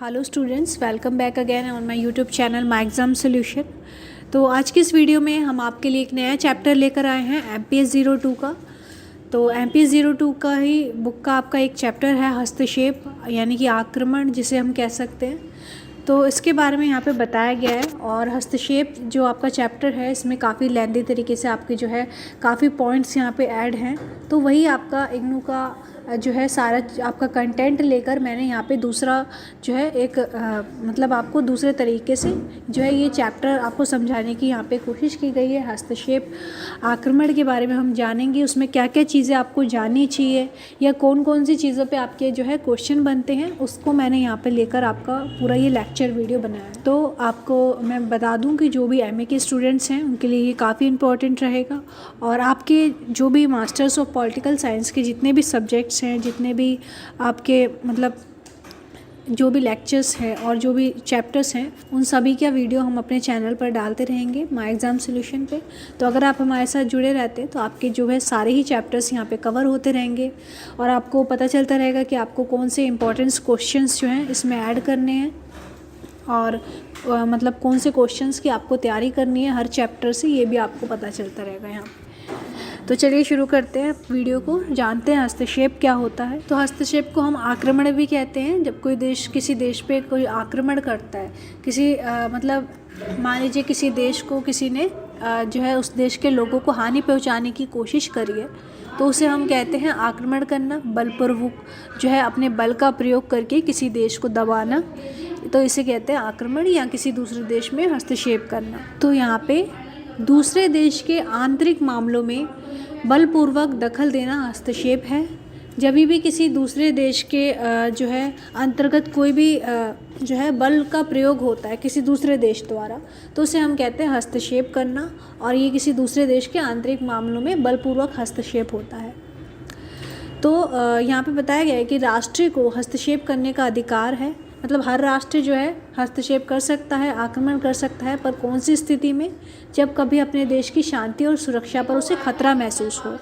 Hello students, welcome back again on my YouTube channel my exam solution. तो आज की इस वीडियो में हम आपके लिए एक नया चैप्टर लेकर आए हैं MPS 02 का। तो MPS 02 का ही बुक का आपका एक चैप्टर है हस्तक्षेप, यानी कि आक्रमण जिसे हम कह सकते हैं। तो इसके बारे में यहाँ पे बताया गया है। और हस्तक्षेप जो आपका चैप्टर है इसमें काफ़ी लेंदी तरीके से आपके जो है काफ़ी पॉइंट्स यहाँ पे ऐड हैं। तो वही आपका इग्नू का जो है सारा आपका कंटेंट लेकर मैंने यहाँ पे दूसरा जो है एक मतलब आपको दूसरे तरीके से जो है ये चैप्टर आपको समझाने की यहाँ पे कोशिश की गई है। हस्तक्षेप आक्रमण के बारे में हम जानेंगे, उसमें क्या क्या चीज़ें आपको जाननी चाहिए या कौन कौन सी चीज़ों पे आपके जो है क्वेश्चन बनते हैं, उसको मैंने यहाँ पे लेकर आपका पूरा ये लेक्चर वीडियो बनाया है। तो आपको मैं बता दूँ कि जो भी MA के स्टूडेंट्स हैं उनके लिए ये काफ़ी इंपॉर्टेंट रहेगा। और आपके जो भी मास्टर्स ऑफ पॉलिटिकल साइंस के जितने भी सब्जेक्ट्स हैं, जितने भी आपके मतलब जो भी लेक्चर्स हैं और जो भी चैप्टर्स हैं, उन सभी का वीडियो हम अपने चैनल पर डालते रहेंगे माय एग्ज़ाम सॉल्यूशन पे। तो अगर आप हमारे साथ जुड़े रहते हैं तो आपके जो है सारे ही चैप्टर्स यहाँ पे कवर होते रहेंगे और आपको पता चलता रहेगा कि आपको कौन से इंपॉर्टेंट क्वेश्चंस जो हैं इसमें ऐड करने हैं और मतलब कौन से क्वेश्चंस की आपको तैयारी करनी है हर चैप्टर से, ये भी आपको पता चलता रहेगा यहाँ पे। तो चलिए शुरू करते हैं वीडियो को, जानते हैं हस्तक्षेप क्या होता है। तो हस्तक्षेप को हम आक्रमण भी कहते हैं। जब कोई देश किसी देश पे कोई आक्रमण करता है, किसी मतलब मान लीजिए किसी देश को किसी ने जो है उस देश के लोगों को हानि पहुंचाने की कोशिश करी है, तो उसे हम कहते हैं आक्रमण करना, बलपूर्वक जो है अपने बल का प्रयोग करके किसी देश को दबाना, तो इसे कहते हैं आक्रमण या किसी दूसरे देश में हस्तक्षेप करना। तो यहाँ पे दूसरे देश के आंतरिक मामलों में बलपूर्वक दखल देना हस्तक्षेप है। जब भी किसी दूसरे देश के जो है अंतर्गत कोई भी जो है बल का प्रयोग होता है किसी दूसरे देश द्वारा, तो उसे हम कहते हैं हस्तक्षेप करना। और ये किसी दूसरे देश के आंतरिक मामलों में बलपूर्वक हस्तक्षेप होता है। तो यहाँ पे बताया गया है कि राष्ट्र को हस्तक्षेप करने का अधिकार है। मतलब हर राष्ट्र जो है हस्तक्षेप कर सकता है, आक्रमण कर सकता है, पर कौन सी स्थिति में? जब कभी अपने देश की शांति और सुरक्षा पर उसे खतरा महसूस हो।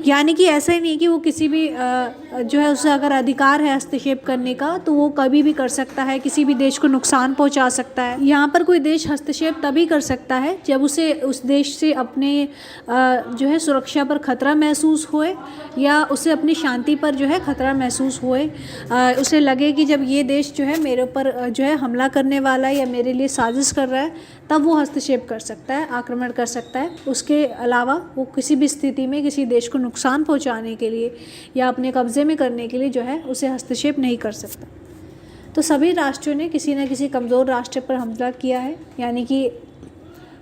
यानी कि ऐसा ही नहीं कि वो किसी भी जो है उसे अगर अधिकार है हस्तक्षेप करने का तो वो कभी भी कर सकता है, किसी भी देश को नुकसान पहुंचा सकता है। यहाँ पर कोई देश हस्तक्षेप तभी कर सकता है जब उसे उस देश से अपने जो है सुरक्षा पर खतरा महसूस होए या उसे अपनी शांति पर जो है खतरा महसूस होए, उसे लगे कि जब ये देश जो है मेरे ऊपर जो है हमला करने वाला है या मेरे लिए साजिश कर रहा है, तब वो हस्तक्षेप कर सकता है, आक्रमण कर सकता है। उसके अलावा वो किसी भी स्थिति में किसी देश को नुकसान पहुंचाने के लिए या अपने कब्जे में करने के लिए जो है उसे हस्तक्षेप नहीं कर सकता। तो सभी राष्ट्रों ने किसी न किसी कमज़ोर राष्ट्र पर हमला किया है। यानी कि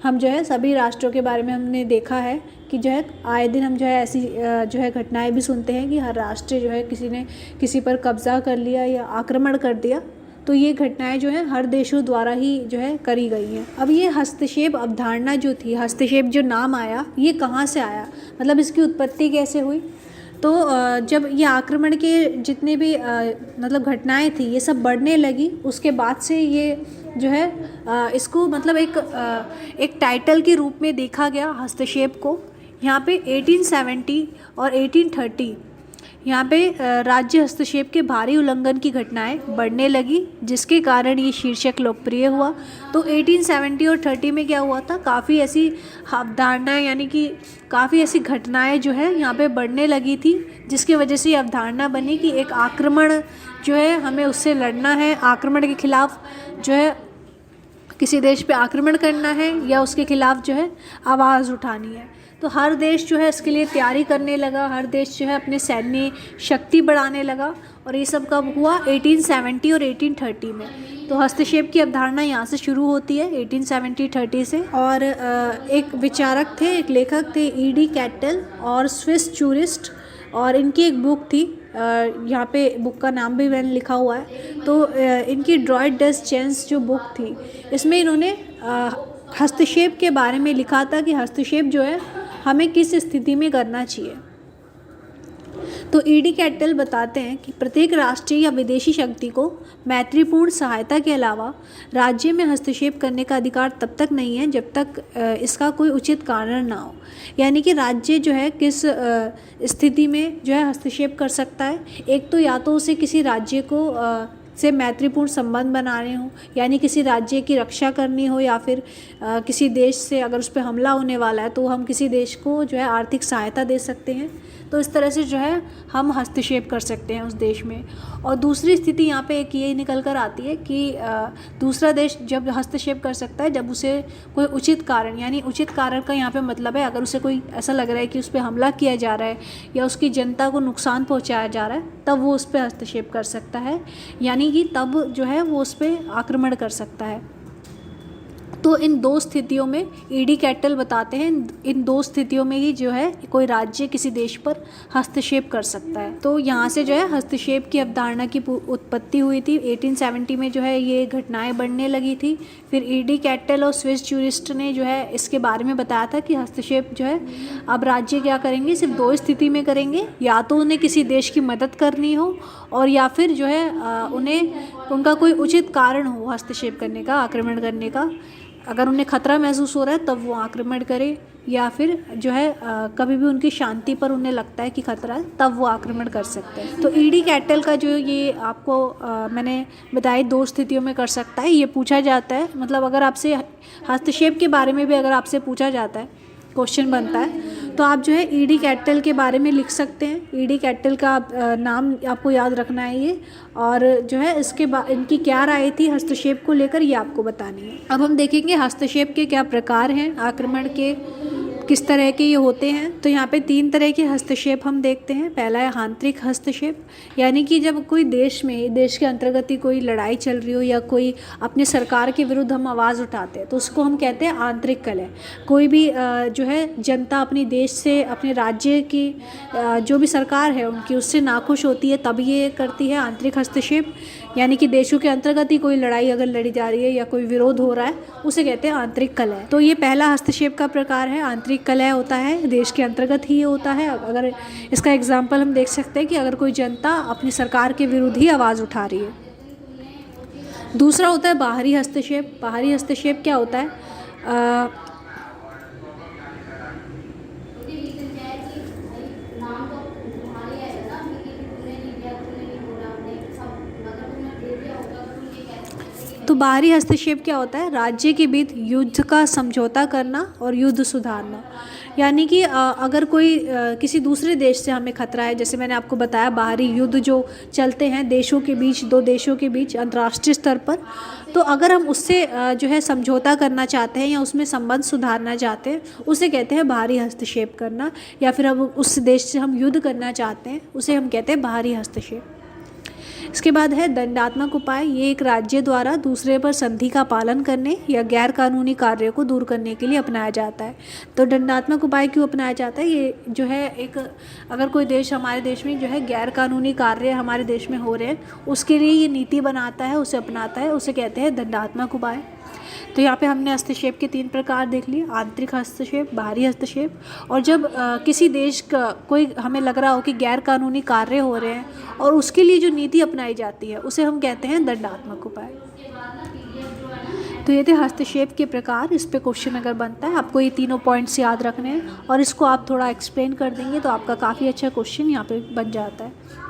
हम जो है सभी राष्ट्रों के बारे में हमने देखा है कि जो है आए दिन हम जो है ऐसी जो है घटनाएं भी सुनते हैं कि हर राष्ट्र जो है किसी ने किसी पर कब्जा कर लिया या आक्रमण कर दिया। तो ये घटनाएं जो है हर देशों द्वारा ही जो है करी गई हैं। अब ये हस्तक्षेप अवधारणा जो थी, हस्तक्षेप जो नाम आया, ये कहाँ से आया, मतलब इसकी उत्पत्ति कैसे हुई? तो जब ये आक्रमण के जितने भी मतलब घटनाएं थी ये सब बढ़ने लगी, उसके बाद से ये जो है इसको मतलब एक टाइटल के रूप में देखा गया हस्तक्षेप को। यहाँ पे 1870 और 1830 यहाँ पे राज्य हस्तक्षेप के भारी उल्लंघन की घटनाएं बढ़ने लगी, जिसके कारण ये शीर्षक लोकप्रिय हुआ। तो 1870 और 30 में क्या हुआ था, काफ़ी ऐसी अवधारणाएं यानी कि काफ़ी ऐसी घटनाएं जो है यहाँ पे बढ़ने लगी थी, जिसकी वजह से ये अवधारणा बनी कि एक आक्रमण जो है हमें उससे लड़ना है, आक्रमण के खिलाफ जो है किसी देश पे आक्रमण करना है या उसके खिलाफ जो है आवाज़ उठानी है। तो हर देश जो है इसके लिए तैयारी करने लगा, हर देश जो है अपने सैन्य शक्ति बढ़ाने लगा। और ये सब कब हुआ? 1870 और 1830 में। तो हस्तक्षेप की अवधारणा यहाँ से शुरू होती है 1870-30 से। और एक विचारक थे, एक लेखक थे E.D. कैटल और स्विस जूरिस्ट, और इनकी एक बुक थी, यहाँ पे बुक का नाम भी मैंने लिखा हुआ है। तो इनकी ड्रॉइड डस चेंस जो बुक थी, इसमें इन्होंने हस्तक्षेप के बारे में लिखा था कि हस्तक्षेप जो है हमें किस स्थिति में करना चाहिए। तो E.D. कैटल बताते हैं कि प्रत्येक राष्ट्रीय या विदेशी शक्ति को मैत्रीपूर्ण सहायता के अलावा राज्य में हस्तक्षेप करने का अधिकार तब तक नहीं है जब तक इसका कोई उचित कारण ना हो। यानी कि राज्य जो है किस स्थिति में जो है हस्तक्षेप कर सकता है। एक तो या तो उसे किसी राज्य को से मैत्रीपूर्ण संबंध बनाने हो, यानी किसी राज्य की रक्षा करनी हो, या फिर किसी देश से अगर उस पर हमला होने वाला है तो हम किसी देश को जो है आर्थिक सहायता दे सकते हैं। तो इस तरह से जो है हम हस्तक्षेप कर सकते हैं उस देश में। और दूसरी स्थिति यहाँ पे एक ये निकल कर आती है कि दूसरा देश जब हस्तक्षेप कर सकता है जब उसे कोई उचित कारण, यानी उचित कारण का यहाँ पे मतलब है अगर उसे कोई ऐसा लग रहा है कि उस पर हमला किया जा रहा है या उसकी जनता को नुकसान पहुँचाया जा रहा है, तब वो उस पर हस्तक्षेप कर सकता है, यानी कि तब जो है वो उस पर आक्रमण कर सकता है। तो इन दो स्थितियों में ईडी कैटल बताते हैं, इन दो स्थितियों में ही जो है कोई राज्य किसी देश पर हस्तक्षेप कर सकता है। तो यहाँ से जो है हस्तक्षेप की अवधारणा की उत्पत्ति हुई थी। 1870 में जो है ये घटनाएं बढ़ने लगी थी। फिर ईडी कैटल और स्विस जूरिस्ट ने जो है इसके बारे में बताया था कि हस्तक्षेप जो है अब राज्य क्या करेंगे, सिर्फ दो स्थिति में करेंगे, या तो उन्हें किसी देश की मदद करनी हो और या फिर जो है उन्हें उनका कोई उचित कारण हो हस्तक्षेप करने का, आक्रमण करने का। अगर उन्हें खतरा महसूस हो रहा है तब वो आक्रमण करे, या फिर जो है कभी भी उनकी शांति पर उन्हें लगता है कि खतरा है तब वो आक्रमण कर सकते हैं। तो ईडी कैटल का जो ये आपको मैंने बताया दो स्थितियों में कर सकता है, ये पूछा जाता है। मतलब अगर आपसे हस्तक्षेप के बारे में भी अगर आपसे पूछा जाता है, क्वेश्चन बनता है, तो आप जो है ईडी कैटल के बारे में लिख सकते हैं। ईडी कैटल का नाम आपको याद रखना है ये, और जो है इसके इनकी क्या राय थी हस्तक्षेप को लेकर ये आपको बतानी है। अब हम देखेंगे हस्तक्षेप के क्या प्रकार हैं, आक्रमण के किस तरह के ये होते हैं। तो यहाँ पे 3 तरह के हस्तक्षेप हम देखते हैं। पहला है आंतरिक हस्तक्षेप, यानी कि जब कोई देश में, देश के अंतर्गत ही कोई लड़ाई चल रही हो या कोई अपने सरकार के विरुद्ध हम आवाज़ उठाते हैं तो उसको हम कहते हैं आंतरिक कलह। कोई भी जो है जनता अपने देश से, अपने राज्य की जो भी सरकार है उनकी, उससे नाखुश होती है तब ये करती है आंतरिक हस्तक्षेप, यानी कि देशों के अंतर्गत ही कोई लड़ाई अगर लड़ी जा रही है या कोई विरोध हो रहा है उसे कहते हैं आंतरिक कलह। तो ये पहला हस्तक्षेप का प्रकार है, आंतरिक कलह होता है, देश के अंतर्गत ही होता है। अगर इसका एग्जाम्पल हम देख सकते हैं कि अगर कोई जनता अपनी सरकार के विरुद्ध ही आवाज़ उठा रही है। दूसरा होता है बाहरी हस्तक्षेप। बाहरी हस्तक्षेप क्या होता है, तो बाहरी हस्तक्षेप क्या होता है, राज्य के बीच युद्ध का समझौता करना और युद्ध सुधारना। यानी कि अगर कोई किसी दूसरे देश से हमें खतरा है, जैसे मैंने आपको बताया बाहरी युद्ध जो चलते हैं देशों के बीच, दो देशों के बीच अंतर्राष्ट्रीय स्तर पर, तो अगर हम उससे जो है समझौता करना चाहते हैं या उसमें संबंध सुधारना चाहते हैं उसे कहते हैं बाहरी हस्तक्षेप करना। या फिर अब उस देश से हम युद्ध करना चाहते हैं उसे हम कहते हैं बाहरी हस्तक्षेप। इसके बाद है दंडात्मक उपाय। ये एक राज्य द्वारा दूसरे पर संधि का पालन करने या गैर कानूनी कार्यों को दूर करने के लिए अपनाया जाता है। तो दंडात्मक उपाय क्यों अपनाया जाता है, ये जो है एक, अगर कोई देश हमारे देश में जो है गैर कानूनी कार्य हमारे देश में हो रहे हैं उसके लिए ये नीति बनाता है, उसे अपनाता है, उसे कहते हैं दंडात्मक उपाय। तो यहाँ पे हमने हस्तक्षेप के 3 प्रकार देख लिए, आंतरिक हस्तक्षेप, बाहरी हस्तक्षेप, और जब किसी देश का कोई हमें लग रहा हो कि गैर कानूनी कार्य हो रहे हैं और उसके लिए जो नीति अपनाई जाती है उसे हम कहते हैं दंडात्मक उपाय। तो ये थे हस्तक्षेप के प्रकार। इस पे क्वेश्चन अगर बनता है आपको ये तीनों पॉइंट्स याद रखने हैं और इसको आप थोड़ा एक्सप्लेन कर देंगे तो आपका काफ़ी अच्छा क्वेश्चन यहाँ पे बन जाता है।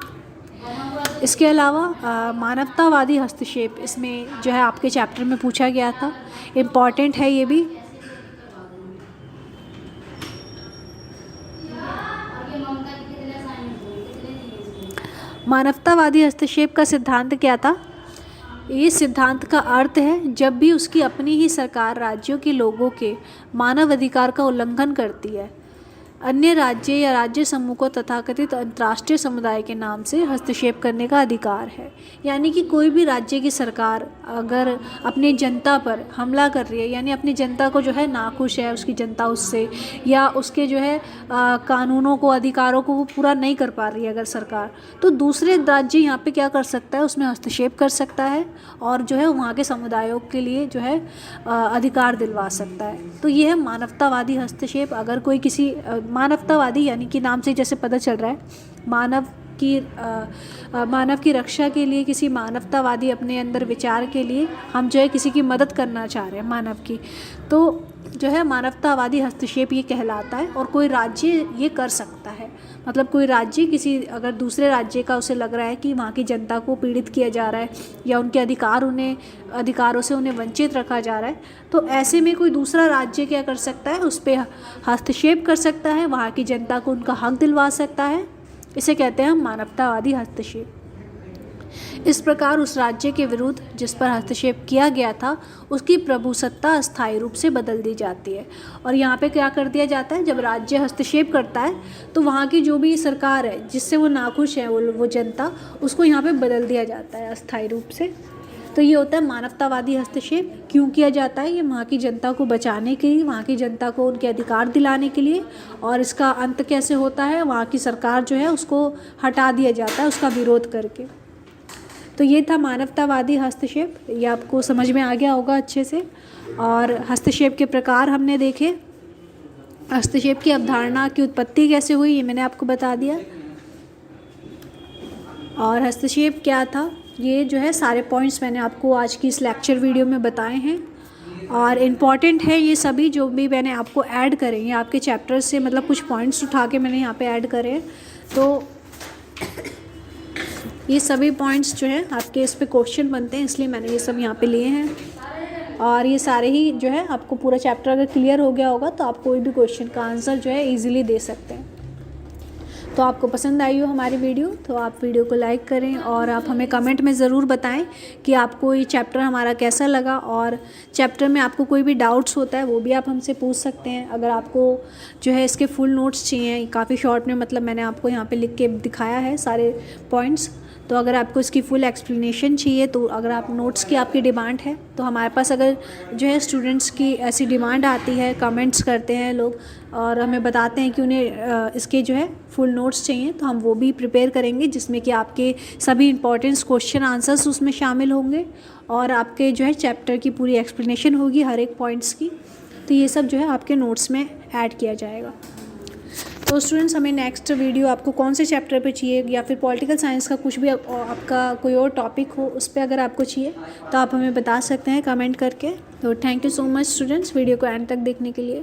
इसके अलावा मानवतावादी हस्तक्षेप, इसमें जो है आपके चैप्टर में पूछा गया था, इम्पॉर्टेंट है ये भी। मानवतावादी हस्तक्षेप का सिद्धांत क्या था, ये सिद्धांत का अर्थ है जब भी उसकी अपनी ही सरकार राज्यों के लोगों के मानव अधिकार का उल्लंघन करती है, अन्य राज्य या राज्य समूह को तथाकथित अंतर्राष्ट्रीय समुदाय के नाम से हस्तक्षेप करने का अधिकार है। यानी कि कोई भी राज्य की सरकार अगर अपनी जनता पर हमला कर रही है, यानी अपनी जनता को जो है नाखुश है उसकी जनता उससे, या उसके जो है कानूनों को, अधिकारों को वो पूरा नहीं कर पा रही है अगर सरकार, तो दूसरे राज्य यहाँ पे क्या कर सकता है, उसमें हस्तक्षेप कर सकता है और जो है वहाँ के समुदायों के लिए जो है अधिकार दिलवा सकता है। तो ये है मानवतावादी हस्तक्षेप। अगर कोई किसी मानवतावादी, यानी कि नाम से जैसे पता चल रहा है, मानव की रक्षा के लिए, किसी मानवतावादी अपने अंदर विचार के लिए हम जो है किसी की मदद करना चाह रहे हैं मानव की, तो जो है मानवतावादी हस्तक्षेप ये कहलाता है, और कोई राज्य ये कर सकता है। मतलब कोई राज्य किसी अगर दूसरे राज्य का उसे लग रहा है कि वहाँ की जनता को पीड़ित किया जा रहा है या उनके अधिकारों से उन्हें वंचित रखा जा रहा है, तो ऐसे में कोई दूसरा राज्य क्या कर सकता है, उस पर हस्तक्षेप कर सकता है, वहाँ की जनता को उनका हक दिलवा सकता है। इसे कहते हैं मानवतावादी हस्तक्षेप। इस प्रकार उस राज्य के विरुद्ध जिस पर हस्तक्षेप किया गया था उसकी प्रभुसत्ता अस्थायी रूप से बदल दी जाती है। और यहाँ पे क्या कर दिया जाता है, जब राज्य हस्तक्षेप करता है तो वहाँ की जो भी सरकार है जिससे वो नाखुश है, वो जनता, उसको यहाँ पे बदल दिया जाता है अस्थायी रूप से। तो ये होता है मानवतावादी हस्तक्षेप। क्यों किया जाता है? ये वहाँ की जनता को बचाने के लिए, वहाँ की जनता को उनके अधिकार दिलाने के लिए। और इसका अंत कैसे होता है, वहाँ की सरकार जो है उसको हटा दिया जाता है उसका विरोध करके। तो ये था मानवतावादी हस्तक्षेप। ये आपको समझ में आ गया होगा अच्छे से। और हस्तक्षेप के प्रकार हमने देखे, हस्तक्षेप की अवधारणा की उत्पत्ति कैसे हुई ये मैंने आपको बता दिया। और हस्तक्षेप क्या था, ये जो है सारे पॉइंट्स मैंने आपको आज की इस लेक्चर वीडियो में बताए हैं। और इम्पॉर्टेंट है ये सभी जो भी मैंने आपको ऐड करे हैं आपके चैप्टर से, मतलब कुछ पॉइंट्स उठा के मैंने यहाँ पे ऐड करे हैं। तो ये सभी पॉइंट्स जो हैं आपके इस पे क्वेश्चन बनते हैं, इसलिए मैंने ये सब यहाँ पे लिए हैं। और ये सारे ही जो है आपको पूरा चैप्टर अगर क्लियर हो गया होगा तो आप कोई भी क्वेश्चन का आंसर जो है इजीली दे सकते हैं। तो आपको पसंद आई हो हमारी वीडियो तो आप वीडियो को लाइक करें, और आप हमें कमेंट में ज़रूर बताएं कि आपको ये चैप्टर हमारा कैसा लगा। और चैप्टर में आपको कोई भी डाउट्स होता है वो भी आप हमसे पूछ सकते हैं। अगर आपको जो है इसके फुल नोट्स चाहिए, काफ़ी शॉर्ट में, मतलब मैंने आपको यहाँ पे लिख के दिखाया है सारे पॉइंट्स, तो अगर आपको इसकी फुल एक्सप्लेनेशन चाहिए, तो अगर आप नोट्स की आपकी डिमांड है तो हमारे पास अगर जो है स्टूडेंट्स की ऐसी डिमांड आती है, कमेंट्स करते हैं लोग और हमें बताते हैं कि उन्हें इसके जो है फुल नोट्स चाहिए, तो हम वो भी प्रिपेयर करेंगे जिसमें कि आपके सभी इंपॉर्टेंट क्वेश्चन आंसर्स उसमें शामिल होंगे और आपके जो है चैप्टर की पूरी एक्सप्लेनेशन होगी हर एक पॉइंट्स की। तो ये सब जो है आपके नोट्स में ऐड किया जाएगा। तो स्टूडेंट्स, हमें नेक्स्ट वीडियो आपको कौन से चैप्टर पे चाहिए, या फिर पॉलिटिकल साइंस का कुछ भी आपका कोई और टॉपिक हो उस पर अगर आपको चाहिए तो आप हमें बता सकते हैं कमेंट करके। तो thank you so much students video को एंड तक देखने के लिए।